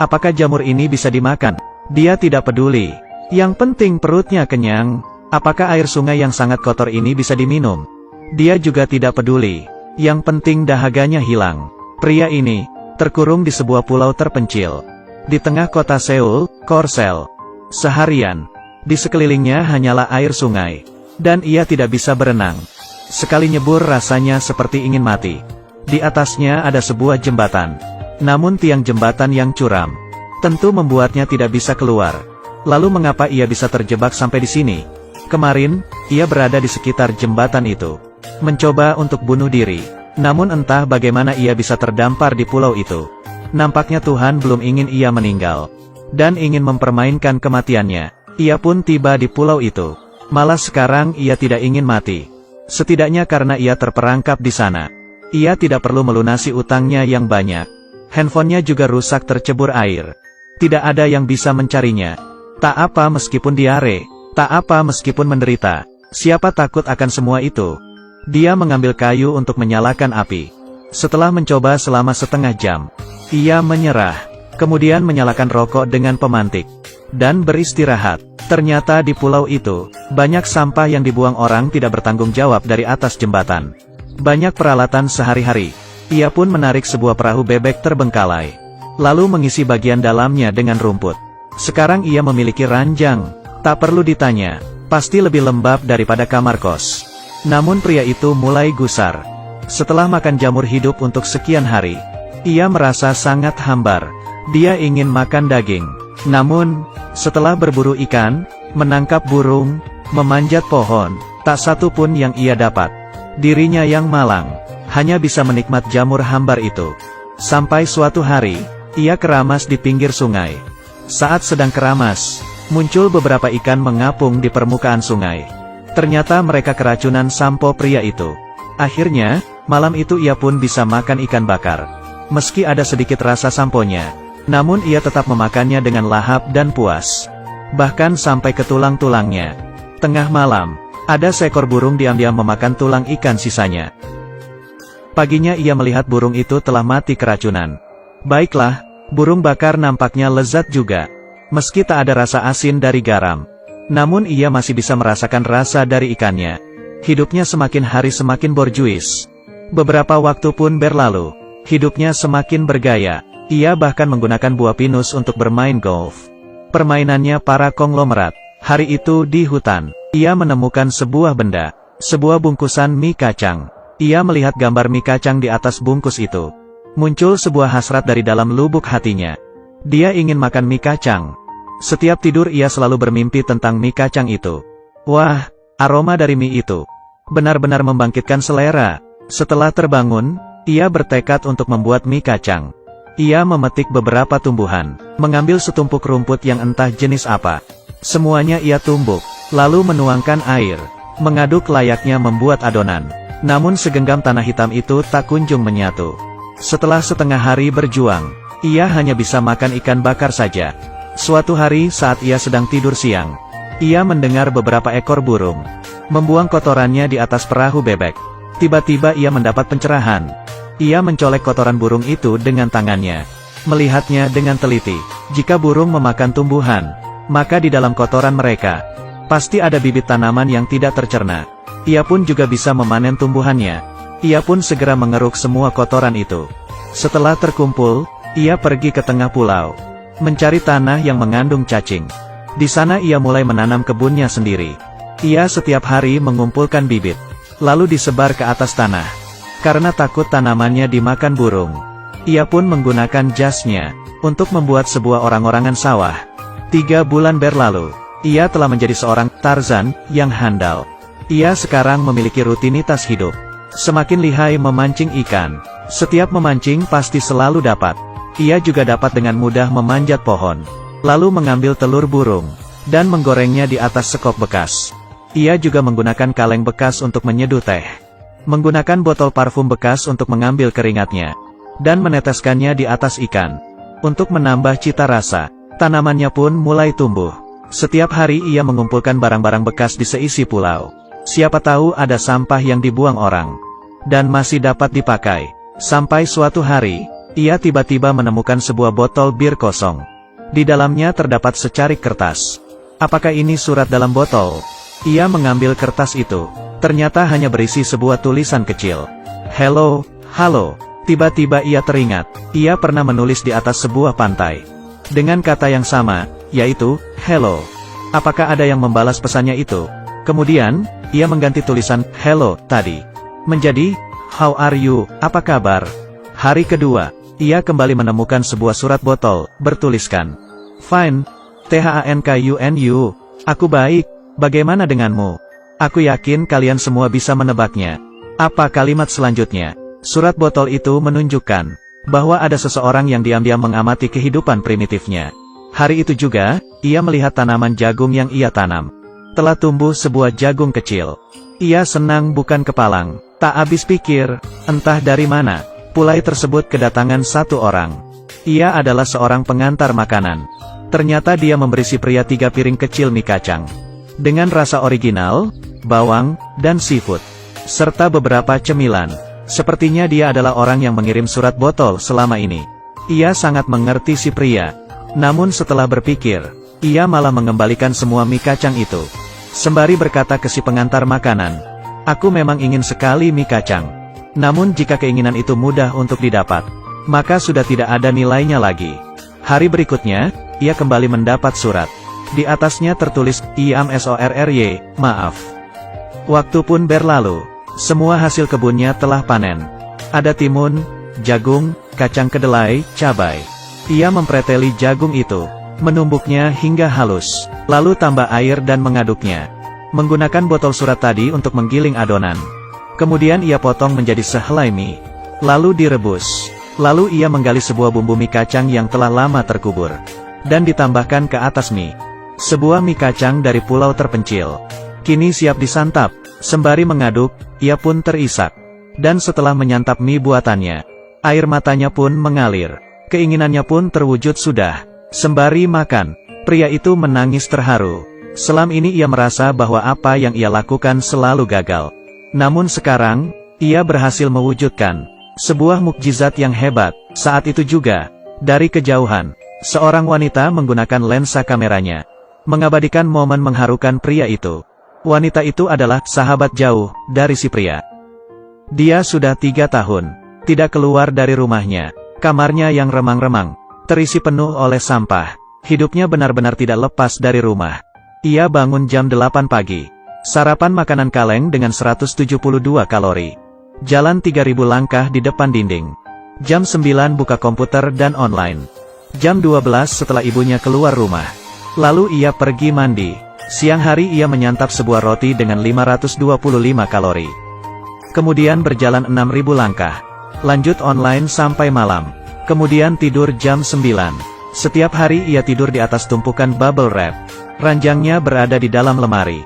Apakah jamur ini bisa dimakan? Dia tidak peduli. Yang penting perutnya kenyang. Apakah air sungai yang sangat kotor ini bisa diminum? Dia juga tidak peduli. Yang penting dahaganya hilang. Pria ini terkurung di sebuah pulau terpencil di tengah kota Seoul, Korsel. Seharian di sekelilingnya hanyalah air sungai, dan ia tidak bisa berenang. Sekali nyebur rasanya seperti ingin mati. Di atasnya ada sebuah jembatan. Namun tiang jembatan yang curam tentu membuatnya tidak bisa keluar. Lalu mengapa ia bisa terjebak sampai di sini? Kemarin, ia berada di sekitar jembatan itu, mencoba untuk bunuh diri. Namun entah bagaimana ia bisa terdampar di pulau itu. Nampaknya Tuhan belum ingin ia meninggal, dan ingin mempermainkan kematiannya. Ia pun tiba di pulau itu. Malah sekarang ia tidak ingin mati. Setidaknya karena ia terperangkap di sana. Ia tidak perlu melunasi utangnya yang banyak. Handphonenya juga rusak tercebur air. Tidak ada yang bisa mencarinya. Tak apa meskipun diare. Tak apa meskipun menderita. Siapa takut akan semua itu? Dia mengambil kayu untuk menyalakan api. Setelah mencoba selama setengah jam, ia menyerah. Kemudian menyalakan rokok dengan pemantik dan beristirahat. Ternyata di pulau itu, banyak sampah yang dibuang orang tidak bertanggung jawab dari atas jembatan. Banyak peralatan sehari-hari. Ia pun menarik sebuah perahu bebek terbengkalai, lalu mengisi bagian dalamnya dengan rumput. Sekarang ia memiliki ranjang. Tak perlu ditanya, pasti lebih lembab daripada kamar kos. Namun pria itu mulai gusar. Setelah makan jamur hidup untuk sekian hari, ia merasa sangat hambar. Dia ingin makan daging. Namun, setelah berburu ikan, menangkap burung, memanjat pohon, tak satu pun yang ia dapat. Dirinya yang malang, hanya bisa menikmat jamur hambar itu. Sampai suatu hari, ia keramas di pinggir sungai. Saat sedang keramas, muncul beberapa ikan mengapung di permukaan sungai. Ternyata mereka keracunan sampo pria itu. Akhirnya, malam itu ia pun bisa makan ikan bakar. Meski ada sedikit rasa samponya, namun ia tetap memakannya dengan lahap dan puas. Bahkan sampai ke tulang-tulangnya. Tengah malam, ada seekor burung diam-diam memakan tulang ikan sisanya. Paginya ia melihat burung itu telah mati keracunan. Baiklah, burung bakar nampaknya lezat juga. Meski tak ada rasa asin dari garam, namun ia masih bisa merasakan rasa dari ikannya. Hidupnya semakin hari semakin borjuis. Beberapa waktu pun berlalu. Hidupnya semakin bergaya. Ia bahkan menggunakan buah pinus untuk bermain golf. Permainannya para konglomerat. Hari itu di hutan, ia menemukan sebuah benda. Sebuah bungkusan mie kacang. Ia melihat gambar mie kacang di atas bungkus itu. Muncul sebuah hasrat dari dalam lubuk hatinya. Dia ingin makan mie kacang. Setiap tidur ia selalu bermimpi tentang mie kacang itu. Wah, aroma dari mie itu benar-benar membangkitkan selera. Setelah terbangun, ia bertekad untuk membuat mie kacang. Ia memetik beberapa tumbuhan, mengambil setumpuk rumput yang entah jenis apa. Semuanya ia tumbuk, lalu menuangkan air, mengaduk layaknya membuat adonan. Namun segenggam tanah hitam itu tak kunjung menyatu. Setelah setengah hari berjuang, ia hanya bisa makan ikan bakar saja. Suatu hari saat ia sedang tidur siang, ia mendengar beberapa ekor burung membuang kotorannya di atas perahu bebek. Tiba-tiba ia mendapat pencerahan. Ia mencolek kotoran burung itu dengan tangannya. Melihatnya dengan teliti. Jika burung memakan tumbuhan, maka di dalam kotoran mereka pasti ada bibit tanaman yang tidak tercerna. Ia pun juga bisa memanen tumbuhannya. Ia pun segera mengeruk semua kotoran itu. Setelah terkumpul, ia pergi ke tengah pulau, mencari tanah yang mengandung cacing. Di sana ia mulai menanam kebunnya sendiri. Ia setiap hari mengumpulkan bibit, lalu disebar ke atas tanah. Karena takut tanamannya dimakan burung, ia pun menggunakan jasnya untuk membuat sebuah orang-orangan sawah. 3 bulan berlalu, ia telah menjadi seorang Tarzan yang handal. Ia sekarang memiliki rutinitas hidup. Semakin lihai memancing ikan. Setiap memancing pasti selalu dapat. Ia juga dapat dengan mudah memanjat pohon, lalu mengambil telur burung dan menggorengnya di atas sekop bekas. Ia juga menggunakan kaleng bekas untuk menyeduh teh. Menggunakan botol parfum bekas untuk mengambil keringatnya, dan meneteskannya di atas ikan. Untuk menambah cita rasa, tanamannya pun mulai tumbuh. Setiap hari ia mengumpulkan barang-barang bekas di seisi pulau. Siapa tahu ada sampah yang dibuang orang, dan masih dapat dipakai. Sampai suatu hari, ia tiba-tiba menemukan sebuah botol bir kosong. Di dalamnya terdapat secarik kertas. Apakah ini surat dalam botol? Ia mengambil kertas itu. Ternyata hanya berisi sebuah tulisan kecil. Hello, halo. Tiba-tiba ia teringat, ia pernah menulis di atas sebuah pantai. Dengan kata yang sama, yaitu, hello. Apakah ada yang membalas pesannya itu? Kemudian, ia mengganti tulisan, hello, tadi. Menjadi, how are you, apa kabar? Hari kedua, ia kembali menemukan sebuah surat botol, bertuliskan, fine, THANKUNU, aku baik, bagaimana denganmu? Aku yakin kalian semua bisa menebaknya. Apa kalimat selanjutnya? Surat botol itu menunjukkan bahwa ada seseorang yang diam-diam mengamati kehidupan primitifnya. Hari itu juga, ia melihat tanaman jagung yang ia tanam. Telah tumbuh sebuah jagung kecil. Ia senang bukan kepalang. Tak habis pikir, entah dari mana, pulai tersebut kedatangan satu orang. Ia adalah seorang pengantar makanan. Ternyata dia memberi si pria 3 piring kecil mie kacang. Dengan rasa original, bawang, dan seafood. Serta beberapa cemilan. Sepertinya dia adalah orang yang mengirim surat botol selama ini. Ia sangat mengerti si pria. Namun setelah berpikir, ia malah mengembalikan semua mie kacang itu. Sembari berkata ke si pengantar makanan, aku memang ingin sekali mie kacang. Namun jika keinginan itu mudah untuk didapat, maka sudah tidak ada nilainya lagi. Hari berikutnya, ia kembali mendapat surat. Di atasnya tertulis, IAM SORRY, maaf. Waktu pun berlalu. Semua hasil kebunnya telah panen. Ada timun, jagung, kacang kedelai, cabai. Ia mempreteli jagung itu, menumbuknya hingga halus, lalu tambah air dan mengaduknya. Menggunakan botol surat tadi untuk menggiling adonan. Kemudian ia potong menjadi sehelai mie. Lalu direbus. Lalu ia menggali sebuah bumbu mie kacang yang telah lama terkubur. Dan ditambahkan ke atas mie. Sebuah mie kacang dari pulau terpencil. Kini siap disantap. Sembari mengaduk, ia pun terisak. Dan setelah menyantap mie buatannya, air matanya pun mengalir. Keinginannya pun terwujud sudah. Sembari makan, pria itu menangis terharu. Selama ini ia merasa bahwa apa yang ia lakukan selalu gagal. Namun sekarang, ia berhasil mewujudkan sebuah mukjizat yang hebat. Saat itu juga, dari kejauhan, seorang wanita menggunakan lensa kameranya mengabadikan momen mengharukan pria itu. Wanita itu adalah sahabat jauh dari si pria. Dia sudah 3 tahun tidak keluar dari rumahnya. Kamarnya yang remang-remang terisi penuh oleh sampah. Hidupnya benar-benar tidak lepas dari rumah. Ia bangun jam 8 pagi. Sarapan makanan kaleng dengan 172 kalori. Jalan 3000 langkah di depan dinding. Jam 9 buka komputer dan online. Jam 12 setelah ibunya keluar rumah. Lalu ia pergi mandi. Siang hari ia menyantap sebuah roti dengan 525 kalori. Kemudian berjalan 6000 langkah. Lanjut online sampai malam. Kemudian tidur jam 9. Setiap hari ia tidur di atas tumpukan bubble wrap. Ranjangnya berada di dalam lemari.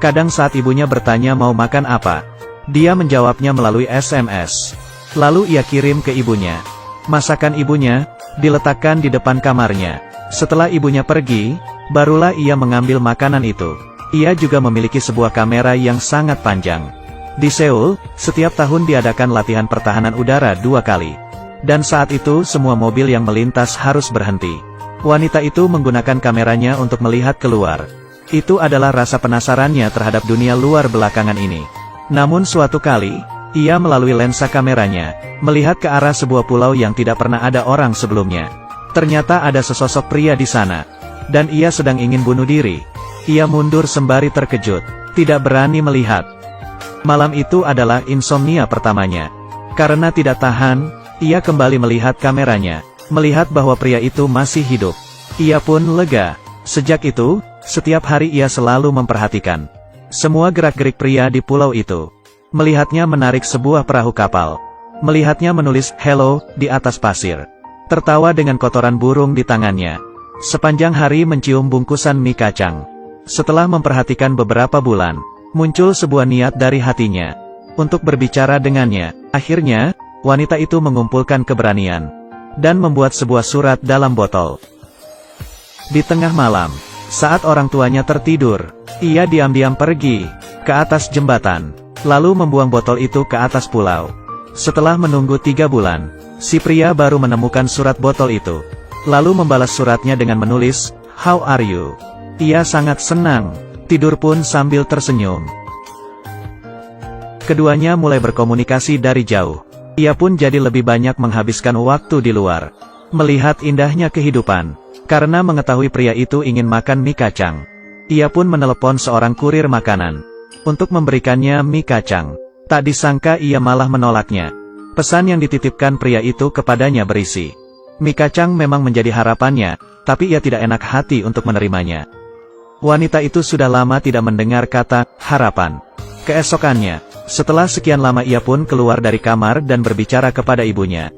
Kadang saat ibunya bertanya mau makan apa, dia menjawabnya melalui SMS. Lalu ia kirim ke ibunya. Masakan ibunya diletakkan di depan kamarnya. Setelah ibunya pergi, barulah ia mengambil makanan itu. Ia juga memiliki sebuah kamera yang sangat panjang. Di Seoul, setiap tahun diadakan latihan pertahanan udara 2 kali. Dan saat itu semua mobil yang melintas harus berhenti. Wanita itu menggunakan kameranya untuk melihat keluar. Itu adalah rasa penasarannya terhadap dunia luar belakangan ini. Namun suatu kali, ia melalui lensa kameranya, melihat ke arah sebuah pulau yang tidak pernah ada orang sebelumnya. Ternyata ada sesosok pria di sana. Dan ia sedang ingin bunuh diri. Ia mundur sembari terkejut, tidak berani melihat. Malam itu adalah insomnia pertamanya. Karena tidak tahan, ia kembali melihat kameranya, melihat bahwa pria itu masih hidup. Ia pun lega. Sejak itu, setiap hari ia selalu memperhatikan semua gerak-gerik pria di pulau itu. Melihatnya menarik sebuah perahu kapal. Melihatnya menulis hello di atas pasir. Tertawa dengan kotoran burung di tangannya. Sepanjang hari mencium bungkusan mie kacang. Setelah memperhatikan beberapa bulan, muncul sebuah niat dari hatinya untuk berbicara dengannya. Akhirnya, wanita itu mengumpulkan keberanian dan membuat sebuah surat dalam botol. Di tengah malam, saat orang tuanya tertidur, ia diam-diam pergi ke atas jembatan, lalu membuang botol itu ke atas pulau. Setelah menunggu 3 bulan, Si pria baru menemukan surat botol itu. Lalu membalas suratnya dengan menulis, "How are you?" Ia sangat senang. Tidur pun sambil tersenyum. Keduanya mulai berkomunikasi dari jauh. Ia pun jadi lebih banyak menghabiskan waktu di luar. Melihat indahnya kehidupan. Karena mengetahui pria itu ingin makan mie kacang. Ia pun menelepon seorang kurir makanan. Untuk memberikannya mie kacang. Tak disangka ia malah menolaknya. Pesan yang dititipkan pria itu kepadanya berisi, mie kacang memang menjadi harapannya, tapi ia tidak enak hati untuk menerimanya. Wanita itu sudah lama tidak mendengar kata harapan. Keesokannya, setelah sekian lama ia pun keluar dari kamar dan berbicara kepada ibunya.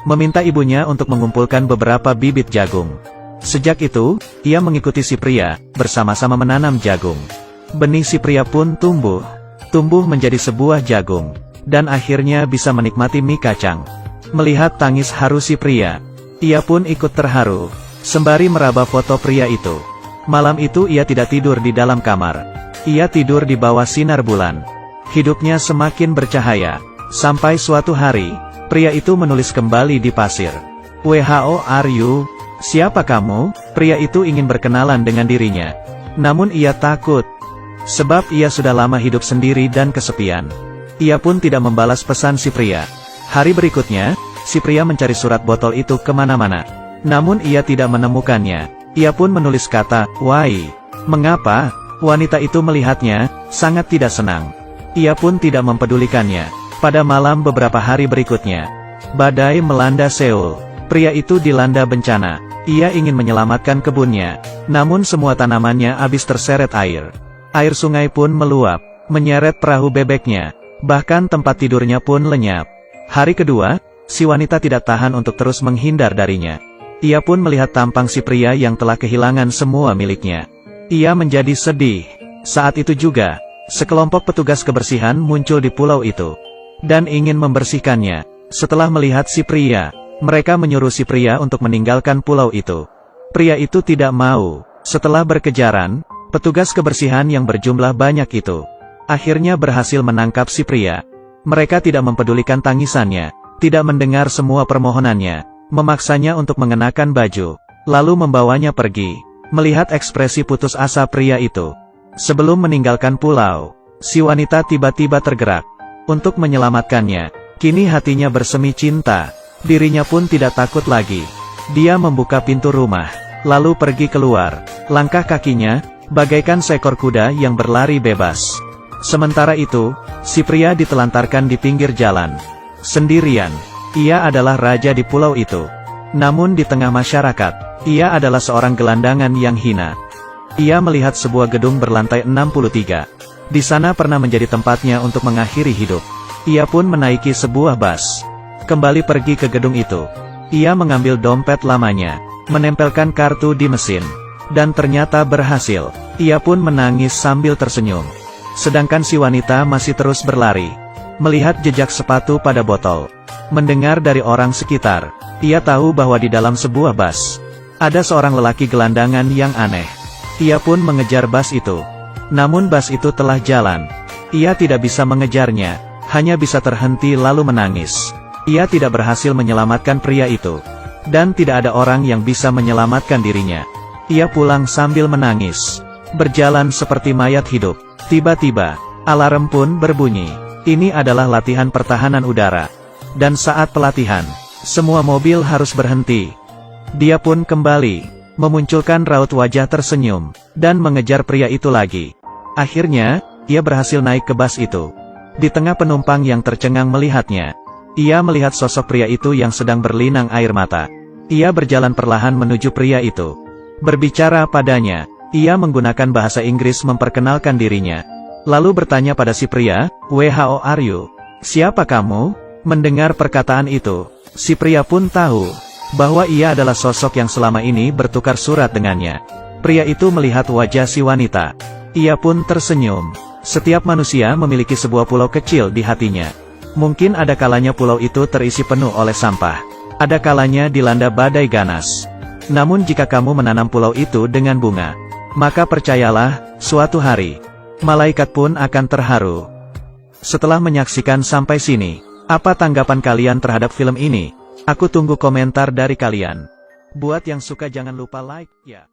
Meminta ibunya untuk mengumpulkan beberapa bibit jagung. Sejak itu, ia mengikuti si pria, bersama-sama menanam jagung. Benih si pria pun tumbuh menjadi sebuah jagung. Dan akhirnya bisa menikmati mie kacang. Melihat tangis haru si pria, ia pun ikut terharu, sembari meraba foto pria itu. Malam itu ia tidak tidur di dalam kamar. Ia tidur di bawah sinar bulan. Hidupnya semakin bercahaya. Sampai suatu hari, pria itu menulis kembali di pasir. "WHO are you? Siapa kamu?" Pria itu ingin berkenalan dengan dirinya. Namun ia takut. Sebab ia sudah lama hidup sendiri dan kesepian. Ia pun tidak membalas pesan si pria. Hari berikutnya, si pria mencari surat botol itu kemana-mana. Namun ia tidak menemukannya. Ia pun menulis kata, "Why? Mengapa?" Wanita itu melihatnya, sangat tidak senang. Ia pun tidak mempedulikannya. Pada malam beberapa hari berikutnya, badai melanda Seoul. Pria itu dilanda bencana. Ia ingin menyelamatkan kebunnya. Namun semua tanamannya habis terseret air. Air sungai pun meluap, menyeret perahu bebeknya. Bahkan tempat tidurnya pun lenyap. Hari kedua, si wanita tidak tahan untuk terus menghindar darinya. Ia pun melihat tampang si pria yang telah kehilangan semua miliknya. Ia menjadi sedih. Saat itu juga, sekelompok petugas kebersihan muncul di pulau itu. Dan ingin membersihkannya. Setelah melihat si pria, mereka menyuruh si pria untuk meninggalkan pulau itu. Pria itu tidak mau. Setelah berkejaran, petugas kebersihan yang berjumlah banyak itu akhirnya berhasil menangkap si pria. Mereka tidak mempedulikan tangisannya, tidak mendengar semua permohonannya, memaksanya untuk mengenakan baju, lalu membawanya pergi. Melihat ekspresi putus asa pria itu, sebelum meninggalkan pulau, si wanita tiba-tiba tergerak untuk menyelamatkannya. Kini hatinya bersemi cinta, dirinya pun tidak takut lagi. Dia membuka pintu rumah, lalu pergi keluar. Langkah kakinya bagaikan seekor kuda yang berlari bebas. Sementara itu, si pria ditelantarkan di pinggir jalan. Sendirian. Ia adalah raja di pulau itu. Namun di tengah masyarakat, ia adalah seorang gelandangan yang hina. Ia melihat sebuah gedung berlantai 63. Di sana pernah menjadi tempatnya untuk mengakhiri hidup. Ia pun menaiki sebuah bus. Kembali pergi ke gedung itu. Ia mengambil dompet lamanya, menempelkan kartu di mesin. Dan ternyata berhasil. Ia pun menangis sambil tersenyum. Sedangkan si wanita masih terus berlari. Melihat jejak sepatu pada botol. Mendengar dari orang sekitar. Ia tahu bahwa di dalam sebuah bus ada seorang lelaki gelandangan yang aneh. Ia pun mengejar bus itu. Namun bus itu telah jalan. Ia tidak bisa mengejarnya. Hanya bisa terhenti lalu menangis. Ia tidak berhasil menyelamatkan pria itu. Dan tidak ada orang yang bisa menyelamatkan dirinya. Ia pulang sambil menangis. Berjalan seperti mayat hidup. Tiba-tiba, alarm pun berbunyi. Ini adalah latihan pertahanan udara. Dan saat pelatihan, semua mobil harus berhenti. Dia pun kembali, memunculkan raut wajah tersenyum, dan mengejar pria itu lagi. Akhirnya, ia berhasil naik ke bus itu. Di tengah penumpang yang tercengang melihatnya, ia melihat sosok pria itu yang sedang berlinang air mata. Ia berjalan perlahan menuju pria itu. Berbicara padanya, ia menggunakan bahasa Inggris memperkenalkan dirinya. Lalu bertanya pada si pria, "WHO are you? Siapa kamu?" Mendengar perkataan itu, si pria pun tahu bahwa ia adalah sosok yang selama ini bertukar surat dengannya. Pria itu melihat wajah si wanita. Ia pun tersenyum. Setiap manusia memiliki sebuah pulau kecil di hatinya. Mungkin ada kalanya pulau itu terisi penuh oleh sampah. Ada kalanya dilanda badai ganas. Namun jika kamu menanam pulau itu dengan bunga, maka percayalah, suatu hari, malaikat pun akan terharu. Setelah menyaksikan sampai sini, apa tanggapan kalian terhadap film ini? Aku tunggu komentar dari kalian. Buat yang suka jangan lupa like, ya.